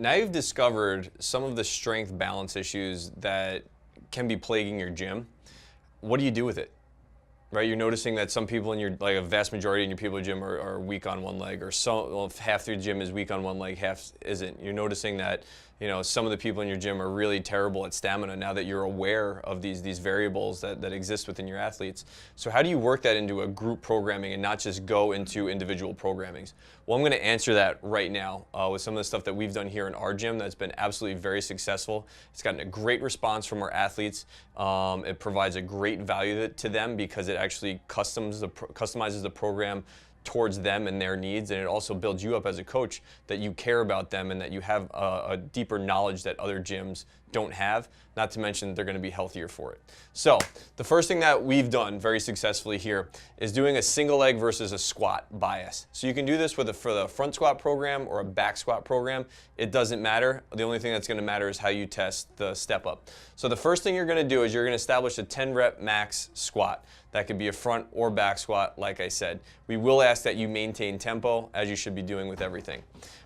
now you've discovered some of the strength balance issues that can be plaguing your gym. What do you do with it? Right, you're noticing that some people in your, like a vast majority in your people gym are weak on one leg, or half their gym is weak on one leg, half isn't. You're noticing that, you know, some of the people in your gym are really terrible at stamina now that you're aware of these variables that exist within your athletes. So how do you work that into a group programming and not just go into individual programmings? Well, I'm going to answer that right now with some of the stuff that we've done here in our gym that's been absolutely very successful. It's gotten a great response from our athletes. It provides a great value to them because it actually customizes the program towards them and their needs, and it also builds you up as a coach that you care about them and that you have a deeper knowledge that other gyms don't have, not to mention they're going to be healthier for it. So the first thing that we've done very successfully here is doing a single leg versus a squat bias. So you can do this for the front squat program or a back squat program. It doesn't matter. The only thing that's going to matter is how you test the step up. So the first thing you're going to do is you're going to establish a 10 rep max squat. That could be a front or back squat, like I said. We will ask that you maintain tempo, as you should be doing with everything.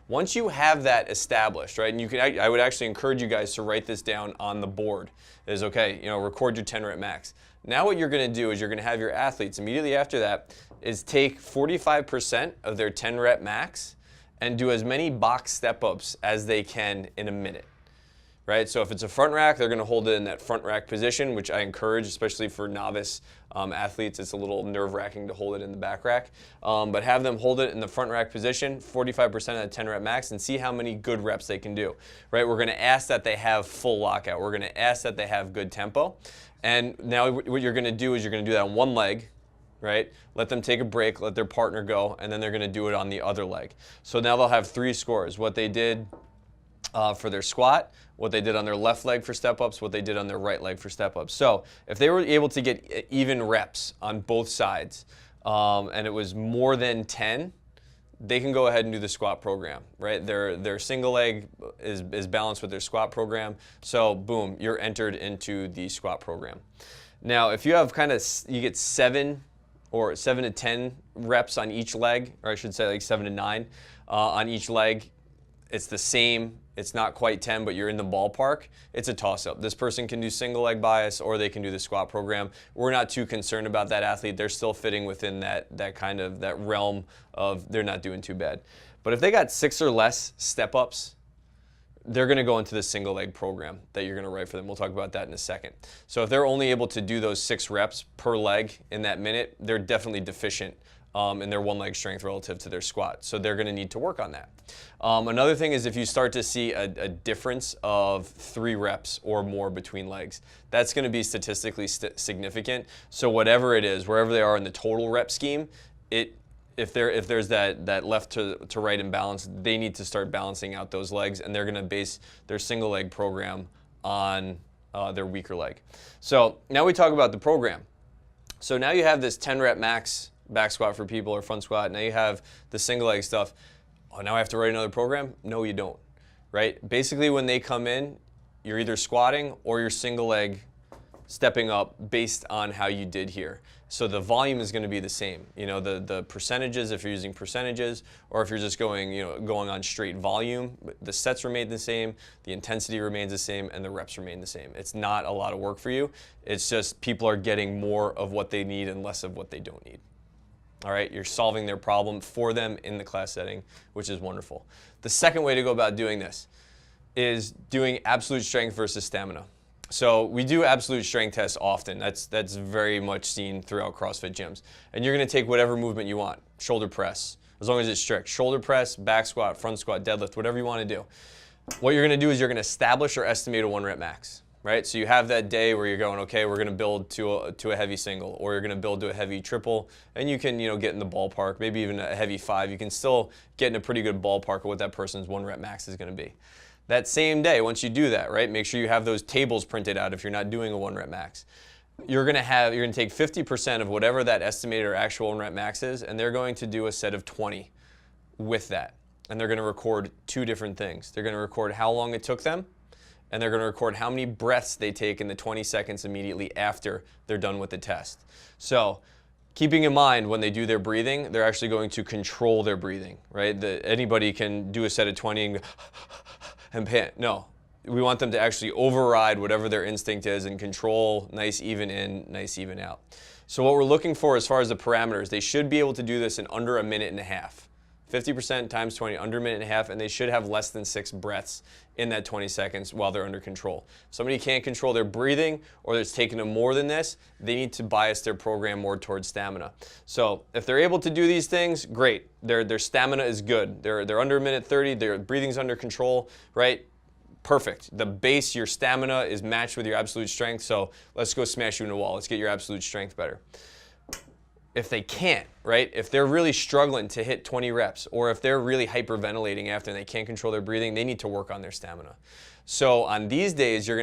Once you have that established, right, and you can, I would actually encourage you guys to write this down on the board. Is okay, you know, record your 10 rep max. Now what you're going to do is you're going to have your athletes immediately after that is take 45% of their 10 rep max and do as many box step ups as they can in a minute. Right? So if it's a front rack, they're going to hold it in that front rack position, which I encourage, especially for novice athletes. It's a little nerve-wracking to hold it in the back rack. But have them hold it in the front rack position, 45% of the 10 rep max, and see how many good reps they can do. Right? We're going to ask that they have full lockout. We're going to ask that they have good tempo. And now what you're going to do is you're going to do that on one leg. Right? Let them take a break, let their partner go, and then they're going to do it on the other leg. So now they'll have 3 scores. What they did for their squat, what they did on their left leg for step-ups, what they did on their right leg for step-ups. So if they were able to get even reps on both sides, and it was more than 10, they can go ahead and do the squat program, right? Their single leg is balanced with their squat program, so boom, you're entered into the squat program. Now, if you have you get 7 to 10 reps on each leg, or I should say like 7 to 9 on each leg, it's the same. It's not quite 10, but you're in the ballpark. It's a toss-up. This person can do single leg bias or they can do the squat program. We're not too concerned about that athlete. They're still fitting within that realm of they're not doing too bad. But if they got 6 or less step-ups, they're going to go into the single leg program that you're going to write for them. We'll talk about that in a second. So if they're only able to do those 6 reps per leg in that minute, they're definitely deficient in their one leg strength relative to their squat. So they're going to need to work on that. Another thing is if you start to see a difference of 3 reps or more between legs, that's going to be statistically significant. So whatever it is, wherever they are in the total rep scheme, if there's that left to right imbalance, they need to start balancing out those legs, and they're going to base their single leg program on their weaker leg. So now we talk about the program. So now you have this 10 rep max back squat for people or front squat. Now you have the single leg stuff. Oh, now I have to write another program? No, you don't, right? Basically when they come in, you're either squatting or you're single leg stepping up based on how you did here. So the volume is going to be the same. You know, the percentages, if you're using percentages, or if you're just going on straight volume, the sets remain the same, the intensity remains the same, and the reps remain the same. It's not a lot of work for you. It's just people are getting more of what they need and less of what they don't need. All right, you're solving their problem for them in the class setting, which is wonderful. The second way to go about doing this is doing absolute strength versus stamina. So we do absolute strength tests often. That's very much seen throughout CrossFit gyms. And you're going to take whatever movement you want. Shoulder press, as long as it's strict. Shoulder press, back squat, front squat, deadlift, whatever you want to do. What you're going to do is you're going to establish or estimate a 1 rep max. Right? So you have that day where you're going, okay, we're going to build to a heavy single, or you're going to build to a heavy triple, and you can get in the ballpark, maybe even a heavy 5. You can still get in a pretty good ballpark of what that person's 1 rep max is going to be. That same day, once you do that, right, make sure you have those tables printed out if you're not doing a 1 rep max. You're going to take 50% of whatever that estimated or actual 1 rep max is, and they're going to do a set of 20 with that. And they're going to record 2 different things. They're going to record how long it took them, and they're going to record how many breaths they take in the 20 seconds immediately after they're done with the test. So keeping in mind when they do their breathing, they're actually going to control their breathing, right? Anybody can do a set of 20 and and pant. No, we want them to actually override whatever their instinct is and control nice even in, nice even out. So what we're looking for as far as the parameters, they should be able to do this in under a minute and a half. 50% times 20, under a minute and a half, and they should have less than 6 breaths in that 20 seconds while they're under control. If somebody can't control their breathing, or it's taking them more than this, they need to bias their program more towards stamina. So if they're able to do these things, great. Their stamina is good. They're under a minute 30, their breathing's under control, right? Perfect. The base, your stamina is matched with your absolute strength, so let's go smash you in the wall. Let's get your absolute strength better. If they can't, right? If they're really struggling to hit 20 reps, or if they're really hyperventilating after and they can't control their breathing, they need to work on their stamina. So on these days, you're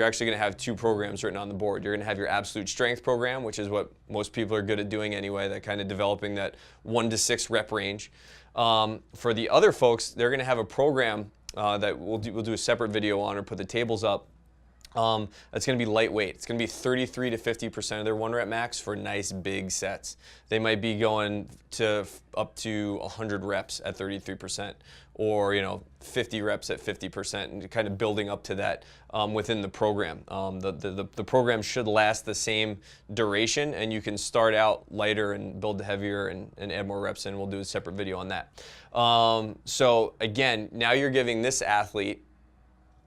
actually gonna have 2 programs written on the board. You're gonna have your absolute strength program, which is what most people are good at doing anyway, that kind of developing that 1 to 6 rep range. For the other folks, they're gonna have a program that we'll do a separate video on, or put the tables up. That's going to be lightweight. It's going to be 33 to 50% of their 1 rep max for nice big sets. They might be going to up to 100 reps at 33%, or 50 reps at 50%, and kind of building up to that within the program. The program should last the same duration, and you can start out lighter and build heavier and add more reps in. We'll do a separate video on that. So again, now you're giving this athlete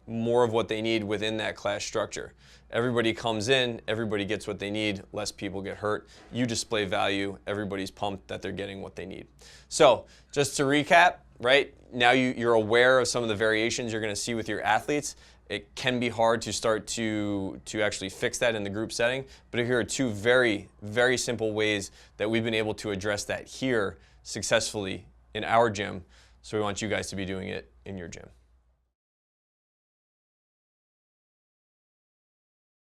more of what they need within that class structure. Everybody comes in, everybody gets what they need, less people get hurt. You display value, everybody's pumped that they're getting what they need. So just to recap, right, now you're aware of some of the variations you're gonna see with your athletes. It can be hard to start to actually fix that in the group setting, but here are 2 very, very simple ways that we've been able to address that here successfully in our gym. So we want you guys to be doing it in your gym.